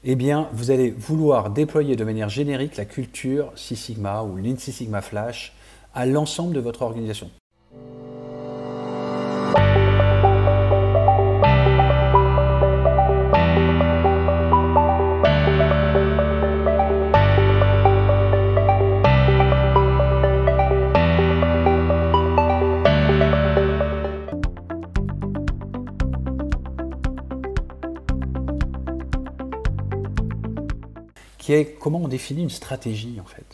eh bien, vous allez vouloir déployer de manière générique la culture Six Sigma ou Lean Six Sigma Flash à l'ensemble de votre organisation. Qui est comment on définit une stratégie en fait,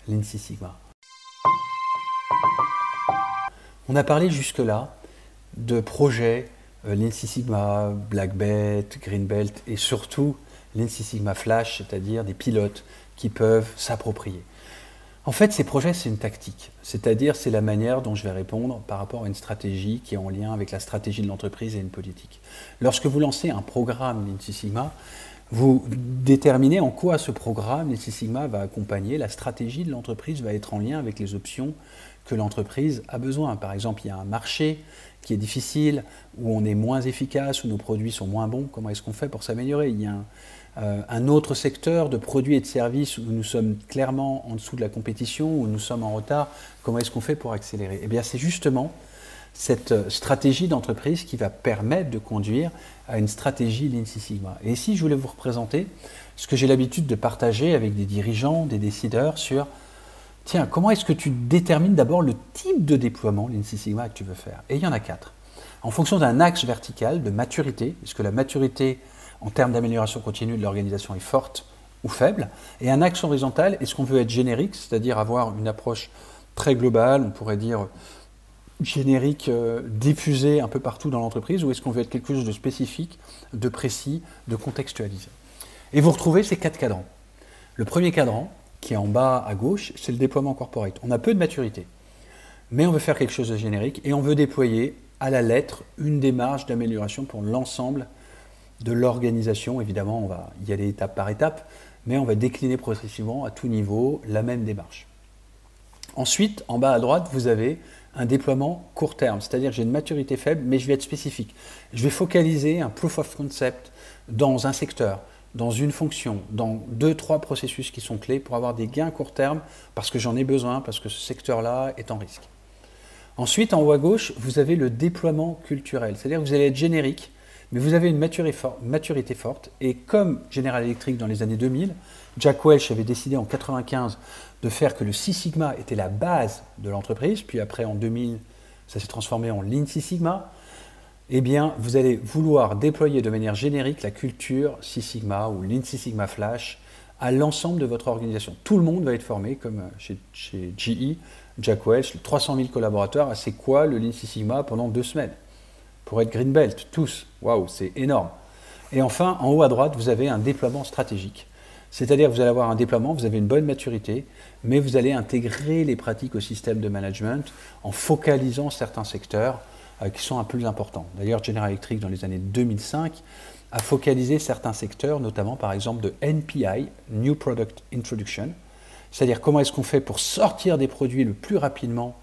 Lean Six Sigma. On a parlé jusque-là de projets Lean Six Sigma, Black Belt, Green Belt et surtout Lean Six Sigma Flash, c'est-à-dire des pilotes qui peuvent s'approprier. En fait, ces projets, c'est une tactique, c'est-à-dire c'est la manière dont je vais répondre par rapport à une stratégie qui est en lien avec la stratégie de l'entreprise et une politique. Lorsque vous lancez un programme Lean Six Sigma, vous déterminez en quoi ce programme Lean Six Sigma va accompagner la stratégie de l'entreprise, va être en lien avec les options que l'entreprise a besoin. Par exemple, il y a un marché qui est difficile, où on est moins efficace, où nos produits sont moins bons. Comment est-ce qu'on fait pour s'améliorer? Il y a un autre secteur de produits et de services où nous sommes clairement en dessous de la compétition, où nous sommes en retard. Comment est-ce qu'on fait pour accélérer? Eh bien, c'est justement cette stratégie d'entreprise qui va permettre de conduire à une stratégie Lean Six Sigma. Et ici, je voulais vous représenter ce que j'ai l'habitude de partager avec des dirigeants, des décideurs sur tiens, comment est-ce que tu détermines d'abord le type de déploiement Lean Six Sigma que tu veux faire? Et il y en a 4. En fonction d'un axe vertical de maturité, est-ce que la maturité en termes d'amélioration continue de l'organisation est forte ou faible? Et un axe horizontal, est-ce qu'on veut être générique, c'est-à-dire avoir une approche très globale, on pourrait dire générique, diffusé un peu partout dans l'entreprise, ou est-ce qu'on veut être quelque chose de spécifique, de précis, de contextualisé? Et vous retrouvez ces 4 cadrans. Le premier cadran, qui est en bas à gauche, c'est le déploiement corporate. On a peu de maturité, mais on veut faire quelque chose de générique et on veut déployer à la lettre une démarche d'amélioration pour l'ensemble de l'organisation. Évidemment, on va y aller étape par étape, mais on va décliner progressivement à tout niveau la même démarche. Ensuite, en bas à droite, vous avez un déploiement court terme, c'est-à-dire que j'ai une maturité faible, mais je vais être spécifique. Je vais focaliser un proof of concept dans un secteur, dans une fonction, dans 2-3 processus qui sont clés pour avoir des gains court terme, parce que j'en ai besoin, parce que ce secteur-là est en risque. Ensuite, en haut à gauche, vous avez le déploiement culturel, c'est-à-dire que vous allez être générique, mais vous avez une maturité forte, et comme General Electric dans les années 2000, Jack Welch avait décidé en 1995 de faire que le Six Sigma était la base de l'entreprise, puis après en 2000, ça s'est transformé en Lean Six Sigma, eh bien, vous allez vouloir déployer de manière générique la culture Six Sigma ou Lean Six Sigma Flash à l'ensemble de votre organisation. Tout le monde va être formé, comme chez GE, Jack Welch, 300 000 collaborateurs, c'est quoi le Lean Six Sigma pendant 2 semaines? Pour être Green Belt, tous. Waouh, c'est énorme. Et enfin, en haut à droite, vous avez un déploiement stratégique. C'est-à-dire que vous allez avoir un déploiement, vous avez une bonne maturité, mais vous allez intégrer les pratiques au système de management en focalisant certains secteurs qui sont un peu plus importants. D'ailleurs, General Electric, dans les années 2005, a focalisé certains secteurs, notamment par exemple de NPI, New Product Introduction, c'est-à-dire comment est-ce qu'on fait pour sortir des produits le plus rapidement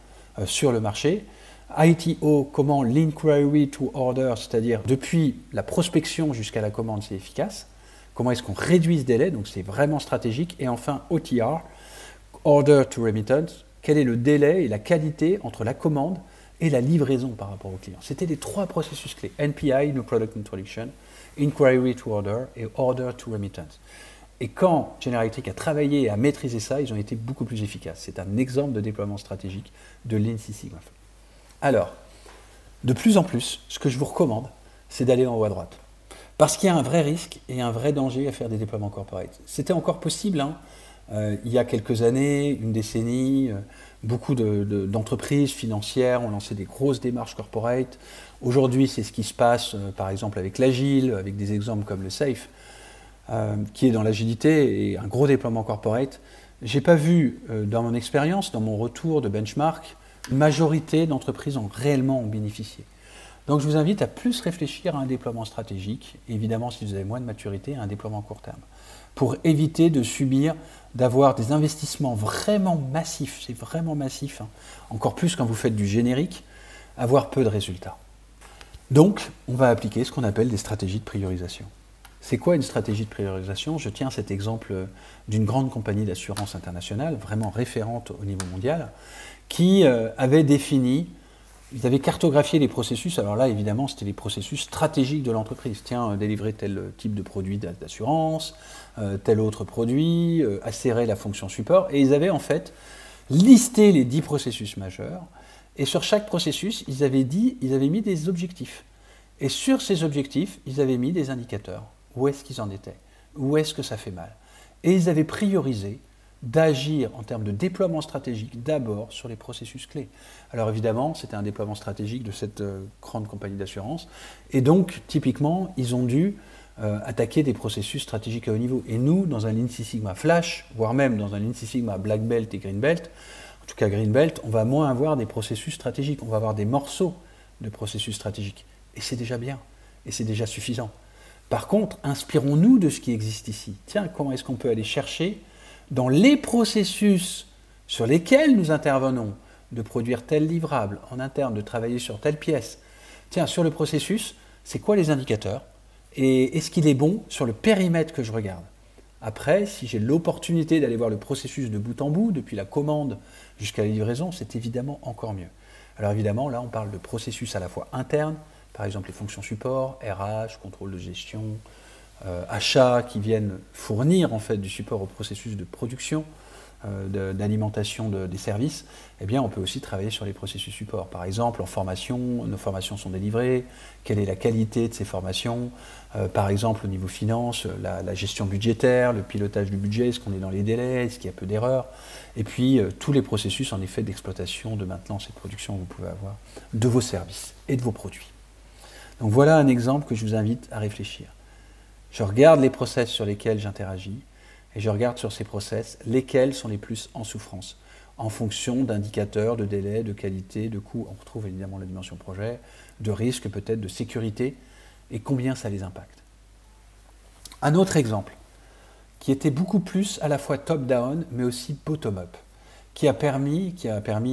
sur le marché. ITO, comment l'inquiry to order, c'est-à-dire depuis la prospection jusqu'à la commande, c'est efficace. Comment est-ce qu'on réduit ce délai, donc c'est vraiment stratégique. Et enfin, OTR, Order to Remittance, quel est le délai et la qualité entre la commande et la livraison par rapport au client. C'était les 3 processus clés, NPI, New Product Introduction, Inquiry to Order et Order to Remittance. Et quand General Electric a travaillé et a maîtrisé ça, ils ont été beaucoup plus efficaces. C'est un exemple de déploiement stratégique de Lean Six Sigma. Alors, de plus en plus, ce que je vous recommande, c'est d'aller en haut à droite. Parce qu'il y a un vrai risque et un vrai danger à faire des déploiements corporate. C'était encore possible, il y a quelques années, une décennie, beaucoup d'entreprises financières ont lancé des grosses démarches corporate. Aujourd'hui, c'est ce qui se passe, par exemple, avec l'agile, avec des exemples comme le SAFe, qui est dans l'agilité et un gros déploiement corporate. Je n'ai pas vu, dans mon expérience, dans mon retour de benchmark, une majorité d'entreprises ont réellement bénéficié. Donc je vous invite à plus réfléchir à un déploiement stratégique, et évidemment si vous avez moins de maturité, à un déploiement court terme, pour éviter de subir, d'avoir des investissements vraiment massifs, c'est vraiment massif, encore plus quand vous faites du générique, avoir peu de résultats. Donc on va appliquer ce qu'on appelle des stratégies de priorisation. C'est quoi une stratégie de priorisation? Je tiens cet exemple d'une grande compagnie d'assurance internationale, vraiment référente au niveau mondial, qui avait défini, ils avaient cartographié les processus. Alors là, évidemment, c'était les processus stratégiques de l'entreprise. Tiens, délivrer tel type de produit d'assurance, tel autre produit, assurer la fonction support. Et ils avaient en fait listé les 10 processus majeurs. Et sur chaque processus, ils avaient mis des objectifs. Et sur ces objectifs, ils avaient mis des indicateurs. Où est-ce qu'ils en étaient? Où est-ce que ça fait mal? Et ils avaient priorisé d'agir en termes de déploiement stratégique d'abord sur les processus clés. Alors évidemment, c'était un déploiement stratégique de cette grande compagnie d'assurance. Et donc, typiquement, ils ont dû attaquer des processus stratégiques à haut niveau. Et nous, dans un Lean Six Sigma Flash, voire même dans un Lean Six Sigma Black Belt et Green Belt, en tout cas Green Belt, on va moins avoir des processus stratégiques. On va avoir des morceaux de processus stratégiques. Et c'est déjà bien. Et c'est déjà suffisant. Par contre, inspirons-nous de ce qui existe ici. Tiens, comment est-ce qu'on peut aller chercher dans les processus sur lesquels nous intervenons, de produire tel livrable en interne, de travailler sur telle pièce. Tiens, sur le processus, c'est quoi les indicateurs? Et est-ce qu'il est bon sur le périmètre que je regarde? Après, si j'ai l'opportunité d'aller voir le processus de bout en bout, depuis la commande jusqu'à la livraison, c'est évidemment encore mieux. Alors évidemment, là, on parle de processus à la fois internes, par exemple les fonctions support, RH, contrôle de gestion, achats qui viennent fournir en fait du support au processus de production, d'alimentation des services. Eh bien, on peut aussi travailler sur les processus support. Par exemple, en formation, nos formations sont délivrées, quelle est la qualité de ces formations, par exemple au niveau finance, la gestion budgétaire, le pilotage du budget, est-ce qu'on est dans les délais, est-ce qu'il y a peu d'erreurs, et puis tous les processus en effet d'exploitation, de maintenance et de production que vous pouvez avoir de vos services et de vos produits. Donc voilà un exemple que je vous invite à réfléchir. Je regarde les process sur lesquels j'interagis et je regarde sur ces process lesquels sont les plus en souffrance en fonction d'indicateurs, de délais, de qualité, de coûts. On retrouve évidemment la dimension projet, de risque peut-être, de sécurité et combien ça les impacte. Un autre exemple qui était beaucoup plus à la fois top-down mais aussi bottom-up, qui a permis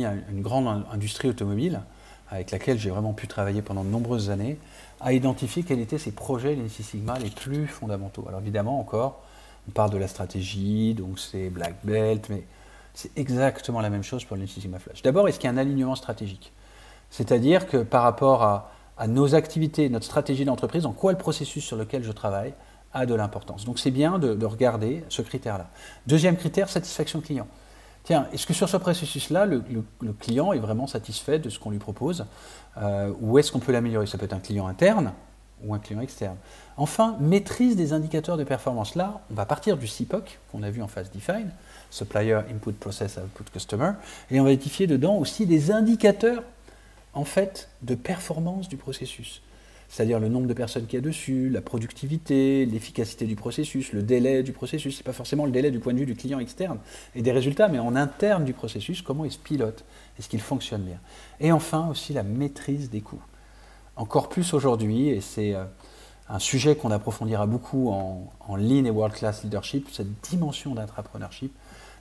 à une grande industrie automobile avec laquelle j'ai vraiment pu travailler pendant de nombreuses années, à identifier quels étaient ces projets Lean Six Sigma les plus fondamentaux. Alors évidemment, encore, on parle de la stratégie, donc c'est Black Belt, mais c'est exactement la même chose pour le Lean Six Sigma Flash. D'abord, est-ce qu'il y a un alignement stratégique? C'est-à-dire que par rapport à nos activités, notre stratégie d'entreprise, en quoi le processus sur lequel je travaille a de l'importance. Donc c'est bien de regarder ce critère-là. Deuxième critère, satisfaction client. Tiens, est-ce que sur ce processus-là, le client est vraiment satisfait de ce qu'on lui propose ou est-ce qu'on peut l'améliorer? Ça peut être un client interne ou un client externe. Enfin, maîtrise des indicateurs de performance. Là, on va partir du CPOC qu'on a vu en phase Define, Supplier Input Process Output Customer, et on va identifier dedans aussi des indicateurs en fait de performance du processus. C'est-à-dire le nombre de personnes qu'il y a dessus, la productivité, l'efficacité du processus, le délai du processus. Ce n'est pas forcément le délai du point de vue du client externe et des résultats, mais en interne du processus, comment il se pilote, est-ce qu'il fonctionne bien. Et enfin aussi la maîtrise des coûts. Encore plus aujourd'hui, et c'est un sujet qu'on approfondira beaucoup en Lean et World Class Leadership, cette dimension d'entrepreneurship,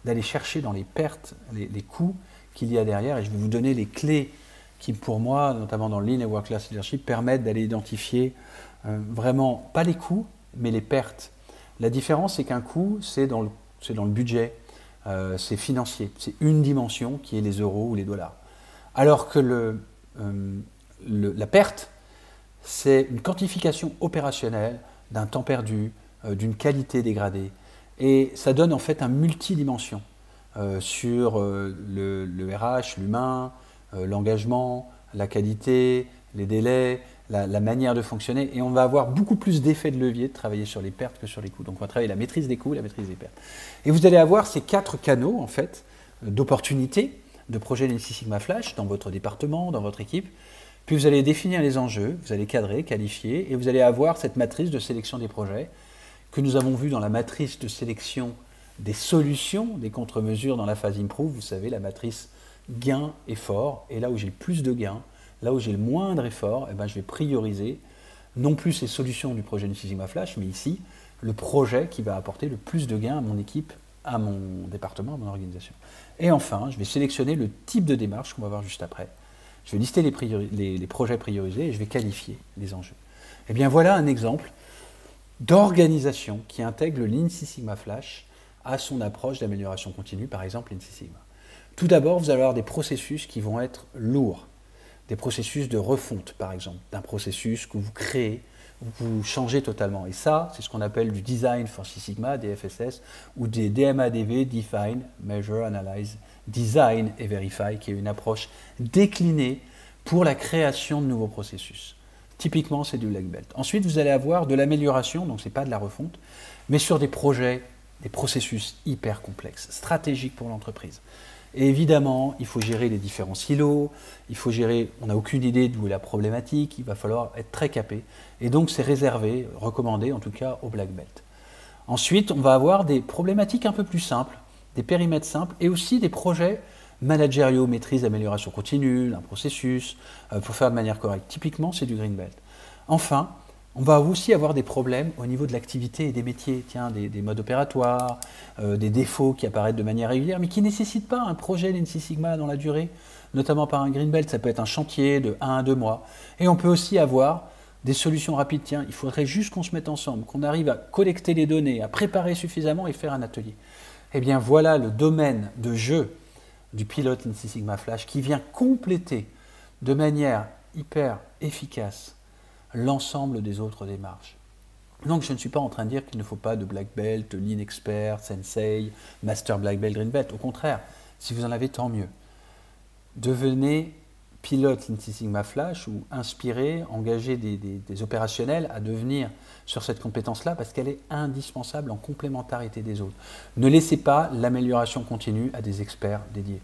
d'aller chercher dans les pertes, les coûts qu'il y a derrière, et je vais vous donner les clés qui, pour moi, notamment dans le Lean et World Class Leadership, permettent d'aller identifier vraiment, pas les coûts, mais les pertes. La différence, c'est qu'un coût, c'est dans le budget, c'est financier, c'est une dimension qui est les euros ou les dollars. Alors que la perte, c'est une quantification opérationnelle d'un temps perdu, d'une qualité dégradée. Et ça donne en fait un multidimension sur le RH, l'humain, l'engagement, la qualité, les délais, la manière de fonctionner, et on va avoir beaucoup plus d'effets de levier de travailler sur les pertes que sur les coûts. Donc on va travailler la maîtrise des coûts, la maîtrise des pertes. Et vous allez avoir ces 4 canaux en fait d'opportunités de projet Lean Six Sigma Flash dans votre département, dans votre équipe. Puis vous allez définir les enjeux, vous allez cadrer, qualifier, et vous allez avoir cette matrice de sélection des projets que nous avons vu dans la matrice de sélection des solutions, des contre-mesures dans la phase Improve. Vous savez, la matrice gain, effort, et là où j'ai le plus de gains, là où j'ai le moindre effort, eh ben, je vais prioriser non plus ces solutions du projet Lean Six Sigma Flash, mais ici, le projet qui va apporter le plus de gains à mon équipe, à mon département, à mon organisation. Et enfin, je vais sélectionner le type de démarche qu'on va voir juste après. Je vais lister les projets priorisés et je vais qualifier les enjeux. Eh bien voilà un exemple d'organisation qui intègre le Lean Six Sigma Flash à son approche d'amélioration continue, par exemple Lean Six Sigma. Tout d'abord, vous allez avoir des processus qui vont être lourds, des processus de refonte, par exemple, d'un processus que vous créez, vous changez totalement. Et ça, c'est ce qu'on appelle du Design for Six Sigma, des FSS, ou des DMADV, Define, Measure, Analyze, Design et Verify, qui est une approche déclinée pour la création de nouveaux processus. Typiquement, c'est du Black Belt. Ensuite, vous allez avoir de l'amélioration, donc ce n'est pas de la refonte, mais sur des projets, des processus hyper complexes, stratégiques pour l'entreprise. Et évidemment, il faut gérer les différents silos, il faut gérer, on n'a aucune idée d'où est la problématique, il va falloir être très capé. Et donc, c'est réservé, recommandé en tout cas au Black Belt. Ensuite, on va avoir des problématiques un peu plus simples, des périmètres simples et aussi des projets managériaux, maîtrise, amélioration continue, un processus, pour faire de manière correcte. Typiquement, c'est du Green Belt. Enfin, on va aussi avoir des problèmes au niveau de l'activité et des métiers, tiens, des modes opératoires, des défauts qui apparaissent de manière régulière, mais qui ne nécessitent pas un projet Lean Six Sigma dans la durée, notamment par un Green Belt, ça peut être un chantier de 1 à 2 mois. Et on peut aussi avoir des solutions rapides, tiens, il faudrait juste qu'on se mette ensemble, qu'on arrive à collecter les données, à préparer suffisamment et faire un atelier. Eh bien voilà le domaine de jeu du pilote Lean Six Sigma Flash qui vient compléter de manière hyper efficace l'ensemble des autres démarches. Donc je ne suis pas en train de dire qu'il ne faut pas de Black Belt, Lean Expert, Sensei, Master Black Belt, Green Belt. Au contraire, si vous en avez, tant mieux. Devenez pilote Lean Six Sigma Flash ou inspirez, engagez des opérationnels à devenir sur cette compétence-là parce qu'elle est indispensable en complémentarité des autres. Ne laissez pas l'amélioration continue à des experts dédiés.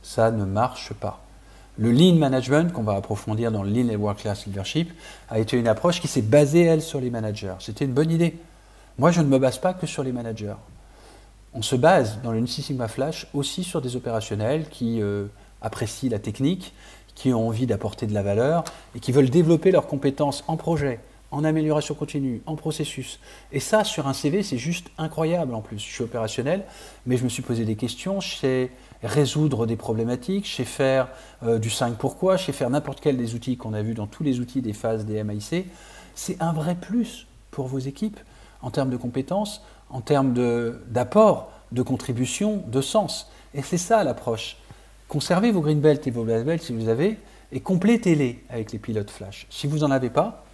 Ça ne marche pas. Le Lean Management, qu'on va approfondir dans le Lean et World Class Leadership, a été une approche qui s'est basée, elle, sur les managers. C'était une bonne idée. Moi, je ne me base pas que sur les managers. On se base dans le Lean Six Sigma Flash aussi sur des opérationnels qui apprécient la technique, qui ont envie d'apporter de la valeur et qui veulent développer leurs compétences en projet, en amélioration continue, en processus. Et ça, sur un CV, c'est juste incroyable en plus. Je suis opérationnel, mais je me suis posé des questions, je sais résoudre des problématiques, je sais faire du 5 pourquoi, je sais faire n'importe quel des outils qu'on a vu dans tous les outils des phases des MAIC. C'est un vrai plus pour vos équipes en termes de compétences, en termes d'apport, de contribution, de sens. Et c'est ça l'approche. Conservez vos Green Belt et vos Black Belt si vous avez, et complétez-les avec les pilotes Flash. Si vous n'en avez pas,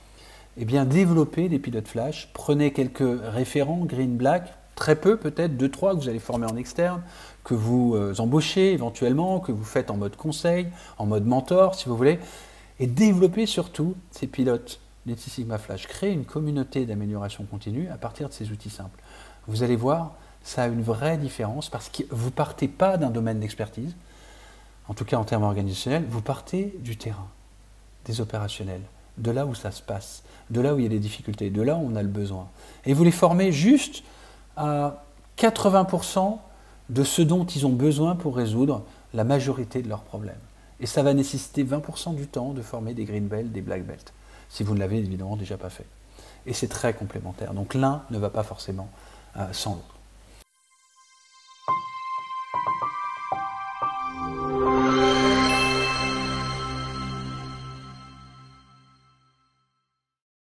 eh bien développez des pilotes Flash, prenez quelques référents Green Black, très peu peut-être, 2-3 que vous allez former en externe, que vous embauchez éventuellement, que vous faites en mode conseil, en mode mentor si vous voulez, et développez surtout ces pilotes Lean Six Sigma Flash. Créez une communauté d'amélioration continue à partir de ces outils simples. Vous allez voir, ça a une vraie différence parce que vous ne partez pas d'un domaine d'expertise, en tout cas en termes organisationnels, vous partez du terrain, des opérationnels, de là où ça se passe, de là où il y a des difficultés, de là où on a le besoin. Et vous les formez juste à 80% de ce dont ils ont besoin pour résoudre la majorité de leurs problèmes. Et ça va nécessiter 20% du temps de former des Green Belt, des Black Belt, si vous ne l'avez évidemment déjà pas fait. Et c'est très complémentaire. Donc l'un ne va pas forcément sans l'autre.